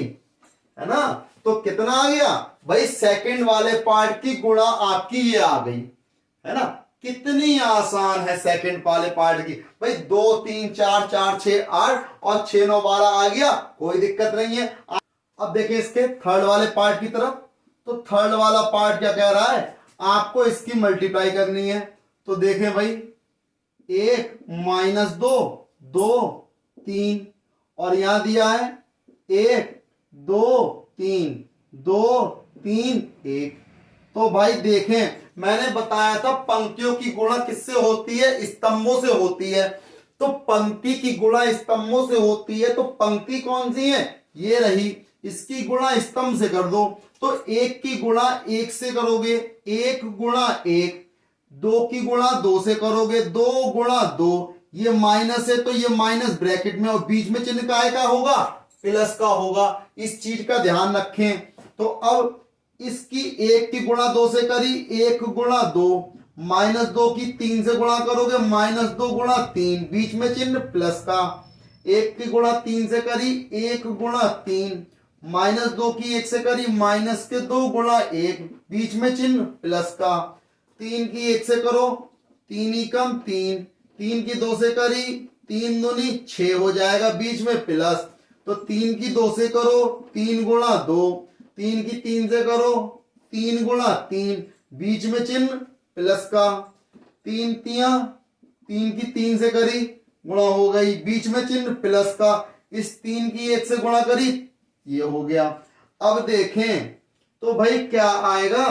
है ना। तो कितना आ गया भाई? सेकंड वाले पार्ट की गुणा आपकी ये आ गई, है ना। कितनी आसान है सेकंड वाले पार्ट की भाई। 2 3 4 4 6 8 और 6 9 12 आ गया, कोई दिक्कत नहीं है। अब देखें इसके थर्ड वाले पार्ट की तरफ। तो थर्ड वाला पार्ट क्या कह रहा है? आपको इसकी मल्टीप्लाई करनी है। तो देखें भाई 1 माइनस 2 2 3, और यहां दिया है 1 2 3 2 3 1। तो भाई देखें मैंने बताया था पंक्तियों की गुणा किससे होती है? स्तंभों से होती है। तो पंक्ति की गुणा स्तंभों से होती है, तो पंक्ति कौन सी है? ये रही। इसकी गुणा स्तंभ से कर दो, तो 1 की गुणा 1 से करोगे, 1 गुणा 1, 2 की गुणा 2 से करोगे, 2 गुणा 2, ये माइनस है तो ये माइनस ब्रैकेट में, और बीच में चिन्ह का होगा, प्लस का होगा। इस चीज का ध्यान रखें। तो अब इसकी 1 की गुणा 2 से करी, 1 गुणा 2, माइनस 2 की 3 से गुणा करोगे, माइनस 2 गुणा 3, बीच में चिन्ह प्लस का। 1 की गुणा 3 से करी, 1 गुणा 3, माइनस 2 की 1 से करी, माइनस के 2 गुणा 1, बीच में चिन्ह प्लस का। 3 की 1 से करो, 3 ही कम 3, 3 की 2 से करी, 3 दूनी 6 हो जाएगा, बीच में प्लस। तो 3 की 2 से करो, 3 गुणा 2, 3 की 3 से करो, 3 गुणा 3, बीच में चिन्ह प्लस का। 3 की 3 से करी, गुणा हो गई, बीच में चिन्ह प्लस का। इस 3 की 1 से गुणा करी, ये हो गया। अब देखें तो भाई क्या आएगा,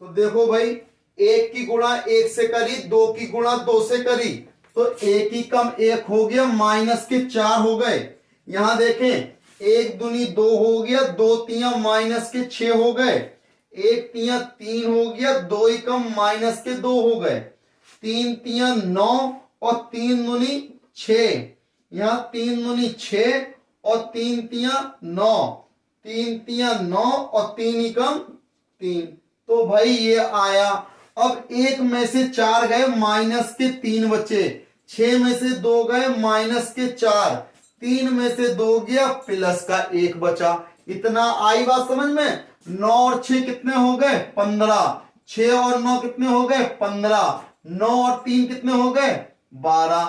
तो देखो भाई 1 की गुणा 1 से करी, 2 की गुणा 2 से करी, तो 1 ही कम 1 हो गया, माइनस के 4 हो गए। यहां देखें 1 दूनी 2 हो गया, 2 तिया माइनस के 6 हो गए, 1 तिया 3 हो गया, 2 ही कम माइनस के 2 हो गए, 3 तिया 9 और 3 दूनी 6, यहां 3 दूनी 6 और 3 तिया 9, 3 तिया 9 और 3 ही कम 3, तो भाई ये आया। अब 1 में से 4 गए, माइनस के 3 बचे, 6 में से 2 गए, माइनस के 4, 3 में से 2 गया, प्लस का 1 बचा। इतना आई बात समझ में। 9 और 6 कितने हो गए, 15, 6 और 9 कितने हो गए, 15, 9 और 3 कितने हो गए, 12।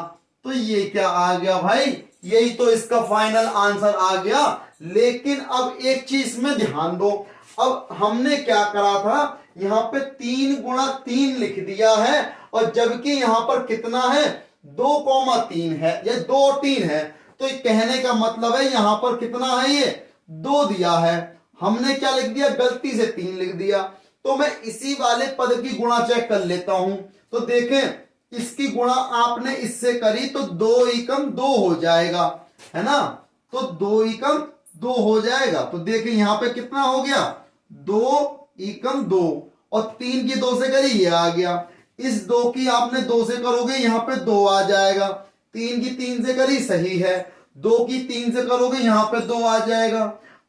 तो ये क्या आ गया भाई, यही तो इसका फाइनल आंसर आ गया। लेकिन अब एक चीज में ध्यान दो, अब हमने क्या करा था, यहां पे 3 गुणा 3 लिख दिया है, और जबकि यहां पर कितना है, 2,3 है, या 2 और 3 है, तो कहने का मतलब है यहां पर कितना है, ये 2 दिया है, हमने क्या लिख दिया, गलती से 3 लिख दिया। तो मैं इसी वाले पद की गुणा चेक कर लेता हूं। तो देखें इसकी गुणा आपने इससे करी, तो 2 एकम 2 हो जाएगा, है ना, तो 2 एकम 2 हो जाएगा। तो देखें यहां पे कितना हो गया, 2 एकम 2, और 3 की 2 से करी, ये आ गया। इस 2 की आपने 2 से करोगे, यहां पे 2 आ जाएगा, 3 की 3 से करी, सही है, 2 की 3 से करोगे, यहां पे 2 आ जाएगा।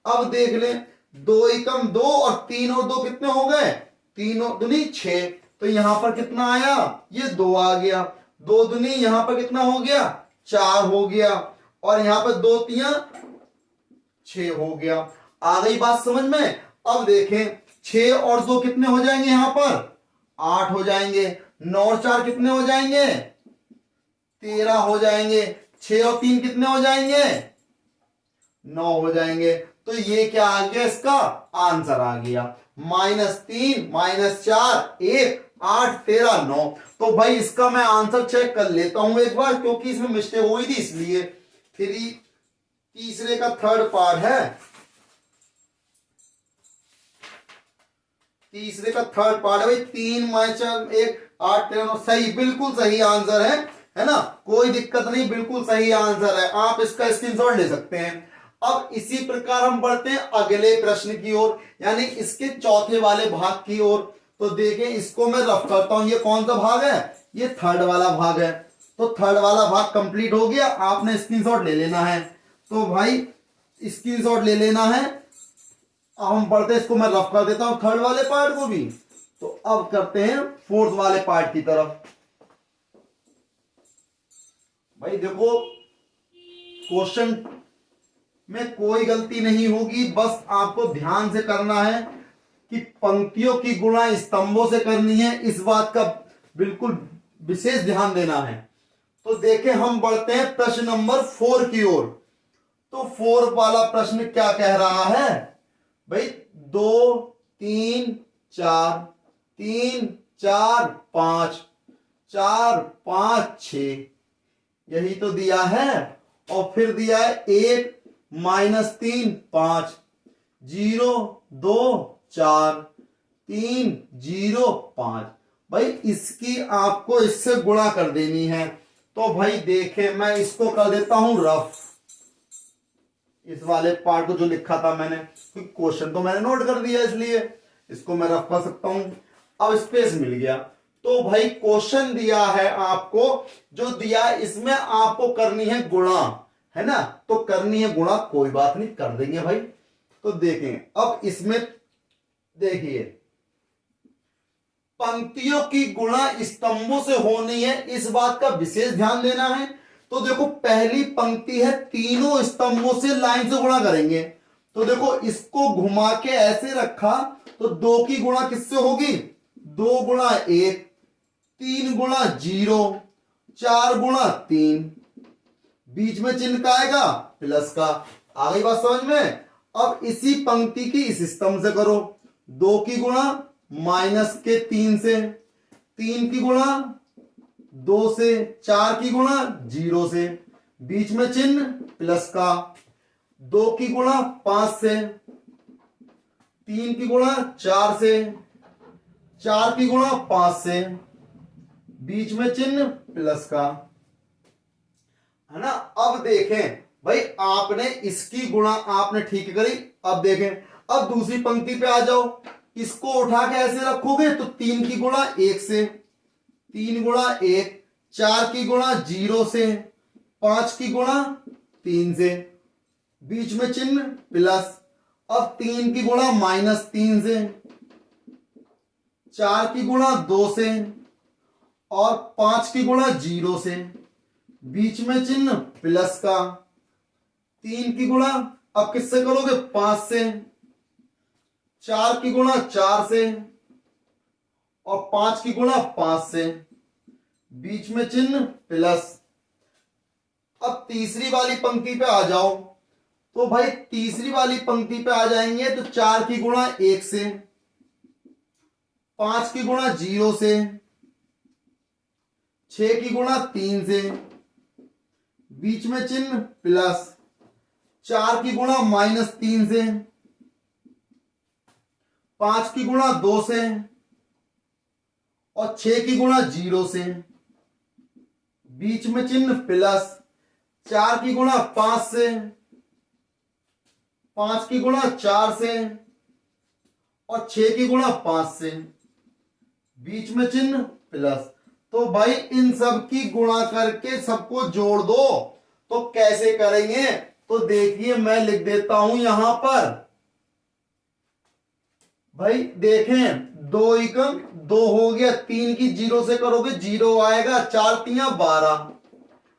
अब देख ले, 2 एकम 2 और 3 और 2 कितने हो गए, 3 और दूनी 6, तो यहां पर कितना आया, ये 2 आ गया, 2 दूनी यहां पर कितना हो गया, 4 हो गया, और यहां पर 2 तिया 6 हो गया। आ गई बात समझ में। अब देखें 6 और 2 कितने हो जाएंगे, यहां पर 8 हो जाएंगे, 9 और 4 कितने हो जाएंगे, 13 हो जाएंगे, 6 और 3 कितने हो जाएंगे, 9 हो जाएंगे। तो ये क्या आ गया, इसका आंसर आ गया, -3 -4 1 8 13 9। तो भाई इसका मैं आंसर चेक कर लेता हूं एक बार, क्योंकि इसमें मिस्टेक हुई थी इसलिए। फिर तीसरे का थर्ड पार्ट है, तीसरे का थर्ड पार्ट है भाई, 3 -4 1 8 13 9, सही, बिल्कुल सही आंसर है ना, कोई दिक्कत नहीं, बिल्कुल सही आंसर है, आप इसका स्क्रीनशॉट ले सकते हैं। अब इसी प्रकार हम बढ़ते हैं अगले प्रश्न की ओर, यानी इसके चौथे वाले भाग की ओर। तो देखें इसको मैं रफ करता हूं, ये कौन सा भाग है, ये थर्ड वाला भाग है। तो थर्ड वाला भाग कंप्लीट हो गया, आपने स्क्रीनशॉट ले लेना है। तो भाई स्क्रीनशॉट ले लेना है। अब हम पढ़ते हैं, इसको मैं रफ कर देता हूं थर्ड वाले पार्ट को भी। तो अब करते हैं फोर्थ वाले पार्ट की तरफ। भाई देखो क्वेश्चन में कोई गलती नहीं होगी, बस आपको ध्यान से करना है कि पंक्तियों की गुणा स्तंभों से करनी है, इस बात का बिल्कुल विशेष ध्यान देना है। तो देखें हम बढ़ते हैं प्रश्न नंबर 4 की ओर। तो 4 वाला प्रश्न क्या कह रहा है भाई, 2 3 4 3 4 5 4 5 6, यही तो दिया है। और फिर दिया है 1 -3 5 0 2 4 3 0 5। भाई इसकी आपको इससे गुणा कर देनी है। तो भाई देखें मैं इसको कर देता हूं रफ। इस वाले पार्ट को जो लिखा था मैंने, क्वेश्चन तो मैंने नोट कर दिया इसलिए इसको मैं रख पा सकता हूं। अब स्पेस मिल गया। तो भाई क्वेश्चन दिया है आपको, जो दिया इसमें आपको करनी है गुणा, है ना, तो करनी है गुणा, कोई बात नहीं कर देंगे भाई। तो देखें अब इसमें देखिए पंक्तियों की गुणा स्तंभों से होनी है, इस बात का विशेष ध्यान देना है। तो देखो पहली पंक्ति है, तीनों स्तंभों से लाइन से गुणा करेंगे। तो देखो इसको घुमा के ऐसे रखा तो 2 की गुणा किससे होगी, 2 गुणा 1, 3 गुणा 0, 4 गुणा 3, बीच में चिन्ह का आएगा प्लस का। आ गई बात समझ में। अब इसी पंक्ति की इस स्तंभ से करो, 2 की गुणा माइनस के 3 से, 3 की गुणा 2 से, 4 की गुणा 0 से, बीच में चिन्ह प्लस का, 2 की गुणा 5 से, 3 की गुणा 4 से, 4 की गुणा 5 से, बीच में चिन्ह प्लस का, है ना। अब देखें भाई आपने इसकी गुणा आपने ठीक करी। अब देखें अब दूसरी पंक्ति पे आ जाओ, इसको उठा के ऐसे रखोगे तो 3 की गुणा 1 से, 3 गुणा 1, 4 की गुणा 0 से, 5 की गुणा 3 से, बीच में चिन्ह प्लस। अब 3 की गुणा -3 से, 4 की गुणा 2 से और 5 की गुणा 0 से, बीच में चिन्ह प्लस का। 3 की गुणा अब किससे करोगे, 5 से, 4 की गुणा 4 से और 5 की गुणा 5 से, बीच में चिन्ह प्लस। अब तीसरी वाली पंक्ति पे आ जाओ, तो भाई तीसरी वाली पंक्ति पे आ जाएंगे तो 4 की गुणा 1 से, 5 की गुणा 0 से, 6 की गुणा 3 से, बीच में चिन्ह प्लस, 4 की गुणा -3 से, 5 की गुणा 2 से और 6 की गुणा 0 से, बीच में चिन्ह प्लस, 4 की गुणा 5 से, 5 की गुणा 4 से और 6 की गुणा 5 से, बीच में चिन्ह प्लस। तो भाई इन सब की गुणा करके सबको जोड़ दो। तो कैसे करेंगे, तो देखिए मैं लिख देता हूं यहां पर। भाई देखें 2 एकम 2 हो गया, 3 की 0 से करोगे 0 आएगा, 4 तियां 12,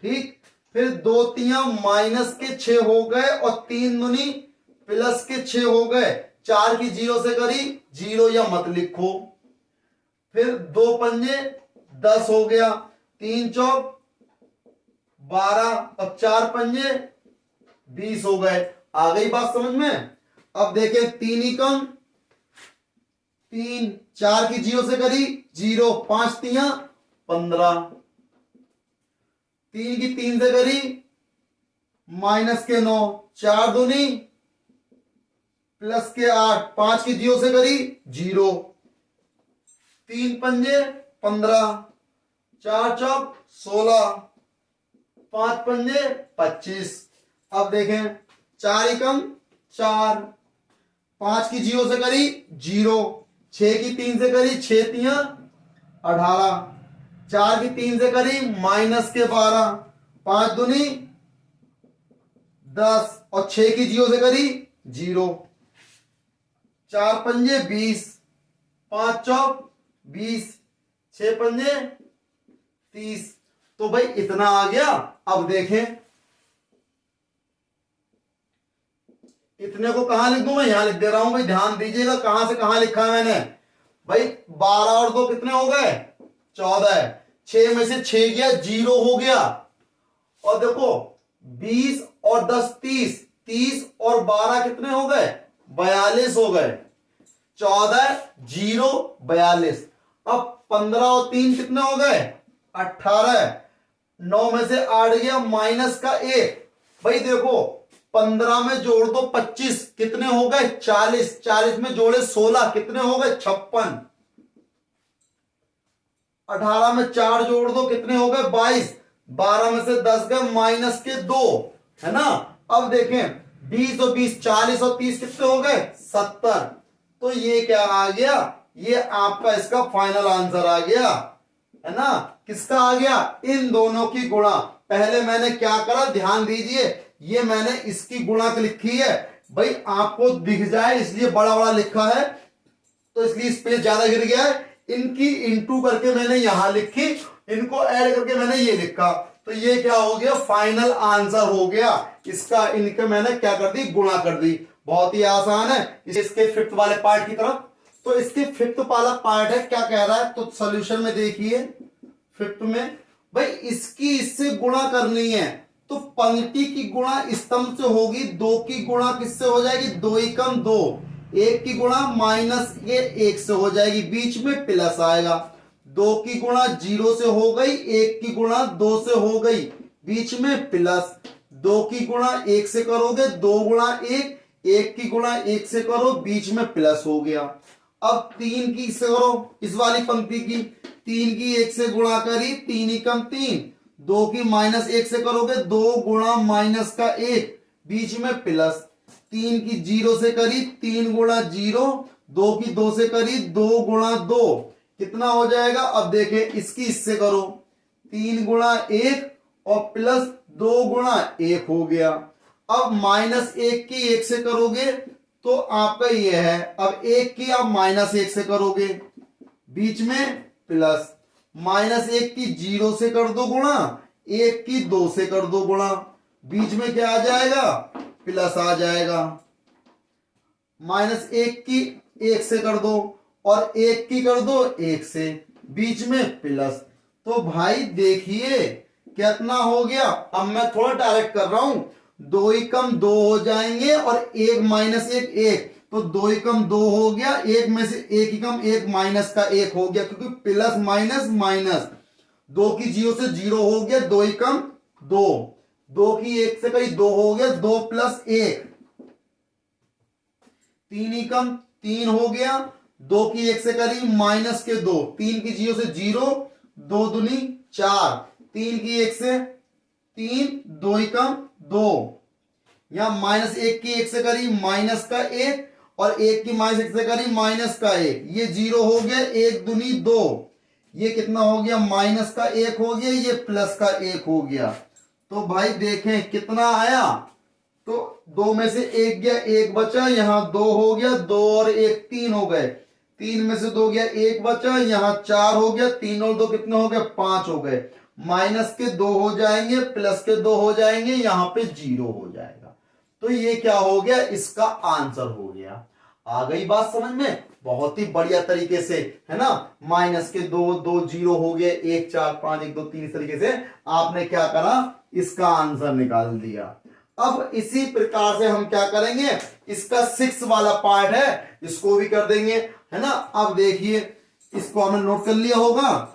ठीक। फिर 2 तियां -6 हो गए और 3 दूनी +6 हो गए। 4 की 0 से करी 0 या मत लिखो। फिर 2 पंजे 10 हो गया, 3 चौक 12 और 4 पंजे 20 हो गए। आ गई बात समझ में। अब देखें 3 एकम 3, 4 की 0 से करी 0, 5 तियां 15, 3 की 3 से करी -9, 4 दूनी +8, 5 की 0 से करी 0, 3 पंजे 15, 4 चौक 16, 5 पंजे 25। अब देखें 4 एकम 4, 5 की 0 से करी 0, 6 की 3 से करी 6 तियां 18, 4 की 3 से करी -12, 5 दूनी 10 और 6 की 0 से करी 0, 4 पंजे 20, 5 चौक 20, 6 पंजे 30। तो भाई इतना आ गया। अब देखें इतने को कहां लिख दूं, मैं यहां लिख दे रहा हूं। भाई ध्यान दीजिएगा कहां से कहां लिखा है मैंने। भाई 12 और 2 कितने हो गए, 14। 6 में से 6 गया 0 हो गया। और देखो 20 और 10 30, 30 और 12 कितने हो गए, 42 हो गए। 14 0 42। अब 15 और 3 कितने हो गए, 18। 9 में से 8 गया -1। भाई देखो 15 में जोड़ दो 25, कितने हो गए 40। 40 में जोड़े 16, कितने हो गए 56। 18 में 4 जोड़ दो कितने हो गए 22। 12 में से 10 गए -2, है ना। अब देखें 20 और 20 40 और 30 कितने हो गए 70। तो ये क्या आ गया, ये आपका इसका फाइनल आंसर आ गया, है ना। किसका आ गया, इन दोनों की गुणा। पहले मैंने क्या करा, ध्यान दीजिए, ये मैंने इसकी गुणक लिखी है भाई, आपको दिख जाए इसलिए बड़ा बड़ा लिखा है, तो इसलिए स्पेस ज्यादा गिर गया है। इनकी इंटू करके मैंने यहां लिखी, इनको ऐड करके मैंने ये लिखा, तो ये क्या हो गया, फाइनल आंसर हो गया इसका। इनके मैंने क्या कर दी, गुणा कर दी। बहुत ही आसान है। इसके फिफ्थ वाले पार्ट की तरफ, तो इसके फिफ्थ वाला पार्ट है, क्या कह रहा है, तो सॉल्यूशन में देखिए फिफ्थ में भाई इसकी इससे गुणा करनी है, तो पंक्ति की गुणा स्तंभ से होगी, 2 की गुणा किससे हो जाएगी, 2 एकम 2, 1 की गुणा माइनस ये 1 से हो जाएगी, बीच में प्लस आएगा। 2 की गुणा 0 से हो गई, 1 की गुणा 2 से हो गई, बीच में प्लस। 2 की गुणा 1 से करोगे, 2 गुणा 1, 1 की गुणा 1 से करो, बीच में प्लस हो गया। अब 3 की से करो, इस वाली पंक्ति की 3 की 1 से गुणा करी, 3 एकम 3, 2 की माइनस 1 से करोगे, 2 गुणा माइनस का 1, बीच में प्लस। 3 की 0 से करी, 3 गुणा 0, 2 की 2 से करी, 2 गुणा 2, कितना हो जाएगा, अब देखें इसकी इससे करो, 3 गुणा 1 और प्लस 2 गुणा 1 हो गया। अब माइनस 1 की 1 से करोगे तो आपका ये है, अब 1 की आप माइनस 1 से करोगे, बीच में प्लस। माइनस 1 की 0 से कर दो गुणा, 1 की 2 से कर दो गुणा, बीच में क्या आ जाएगा, प्लस आ जाएगा। माइनस 1 की 1 से कर दो और 1 की कर दो 1 से, बीच में प्लस। तो भाई देखिए कितना हो गया। अब मैं थोड़ा डायरेक्ट कर रहा हूं, 2 एकम 2 हो जाएंगे और 1 माइनस 1 1, तो 2 एकम 2 हो गया, 1 में से 1 एकम 1 माइनस का 1 हो गया, क्योंकि प्लस माइनस माइनस। 2 की 0 से 0 हो गया, 2 एकम 2, 2 की 1 से कहीं 2 हो गया, 2 प्लस 1, 3 एकम 3 हो गया, 2 की 1 से करी माइनस के 2, 3 की 0 से 0, 2 दूनी 4, 3 की 1 से 3, 2 एकम 2, या माइनस 1 की 1 से करी माइनस का 1 और 1 की माइनस 1 से करी माइनस का 1, ये 0 हो गया, 1 दूनी 2, ये कितना हो गया, माइनस का 1 हो गया, ये प्लस का 1 हो गया। तो भाई देखें कितना आया, तो 2 में से 1 गया, 1 बचा, यहां 2 हो गया, 2 और 1 3 हो गए, 3 में से 2 गया, 1 बचा, यहां 4 हो गया, 3 और 2 कितने हो गए, 5 हो गए। माइनस के 2 हो जाएंगे, प्लस के 2 हो जाएंगे, यहां पे 0 हो जाएगा। तो ये क्या हो गया, इसका आंसर हो गया। आ गई बात समझ में, बहुत ही बढ़िया तरीके से, है ना। माइनस के 2 2 0 हो गए, 1 4 5 1 2 3, इस तरीके से आपने क्या करा, इसका आंसर निकाल दिया। अब इसी प्रकार से हम क्या करेंगे, इसका 6 वाला पार्ट है, इसको भी कर देंगे, है ना। अब देखिए, इसको हमने नोट कर लिया होगा।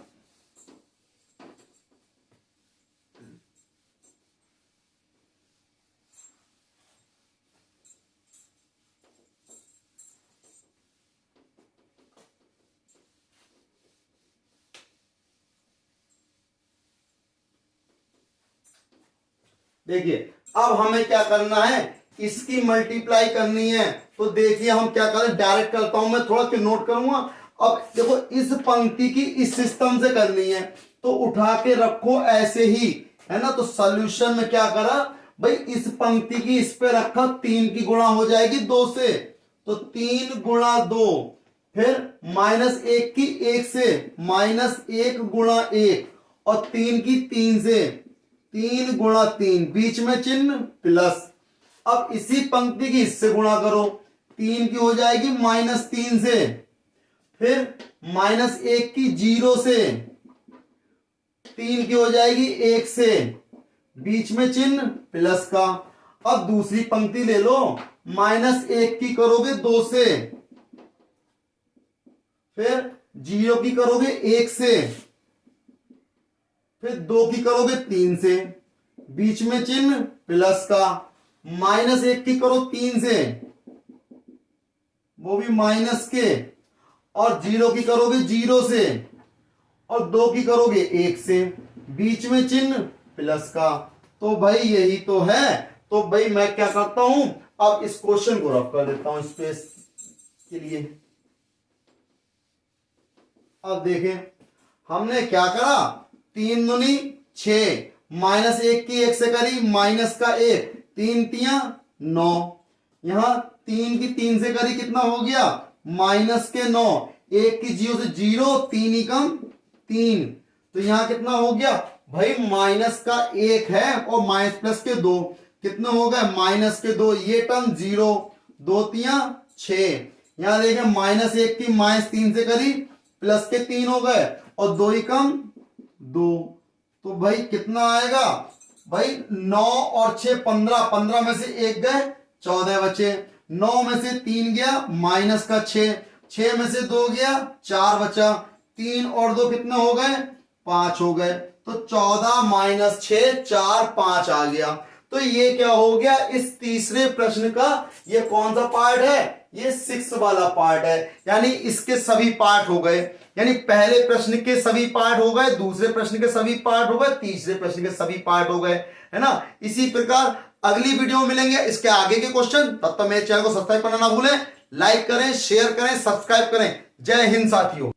देखिए अब हमें क्या करना है, इसकी मल्टीप्लाई करनी है। तो देखिए हम क्या करें, डायरेक्ट करता हूं मैं, थोड़ा नोट करूंगा। अब देखो इस पंक्ति की इस सिस्टम से करनी है, तो उठा के रखो ऐसे ही, है ना। तो सॉल्यूशन में क्या करा भाई, इस पंक्ति की इस पे रखा, 3 की गुणा हो जाएगी 2 से, तो 3 गुणा 2, फिर माइनस 1 की 1 से, माइनस 1 गुणा 1, और 3 की 3 से, 3 गुणा 3, बीच में चिन्ह प्लस। अब इसी पंक्ति की इससे गुणा करो, 3 की हो जाएगी माइनस 3 से, फिर माइनस 1 की 0 से, 3 की हो जाएगी 1 से, बीच में चिन्ह प्लस का। अब दूसरी पंक्ति ले लो, माइनस 1 की करोगे 2 से, फिर 0 की करोगे 1 से, फिर 2 की करोगे 3 से, बीच में चिन्ह प्लस का। माइनस 1 की करो 3 से, वो भी माइनस के, और 0 की करोगे 0 से, और 2 की करोगे 1 से, बीच में चिन्ह प्लस का। तो भाई यही तो है। तो भाई मैं क्या करता हूं, अब इस क्वेश्चन को रफ कर देता हूं स्पेस के लिए। अब देखें हमने क्या करा, 3 दूनी 6, -1 की 1 से करी, माइनस का 1, 3 तियां 9, यहां 3 की 3 से करी, कितना हो गया -9, 1 की 0 से 0, 3 एकम 3, तो यहां कितना हो गया भाई माइनस का 1 है और माइनस प्लस के 2, कितने हो गए -2, ये टर्म 0, 2 तियां 6, यहां देखें -1 की -3 से करी, प्लस के 3 हो गए और 2 एकम 2, तो भाई कितना आएगा भाई 9 और 6 15, 15 में से 1 गए 14 बचे, 9 में से 3 गया माइनस का 6, 6 में से 2 गया 4 बचा, 3 और 2 कितने हो गए 5 हो गए, तो 14 - 6 4 5 आ गया। तो ये क्या हो गया, इस तीसरे प्रश्न का ये कौन सा पार्ट है, ये 6 वाला पार्ट है, यानी इसके सभी पार्ट हो गए, यानी पहले प्रश्न के सभी पार्ट हो गए, दूसरे प्रश्न के सभी पार्ट हो गए, तीसरे प्रश्न के सभी पार्ट हो गए, है ना। इसी प्रकार अगली वीडियो में मिलेंगे इसके आगे के क्वेश्चन, तब तक मेरे चैनल को सब्सक्राइब करना ना भूलें, लाइक करें, शेयर करें, सब्सक्राइब करें। जय हिंद साथियों।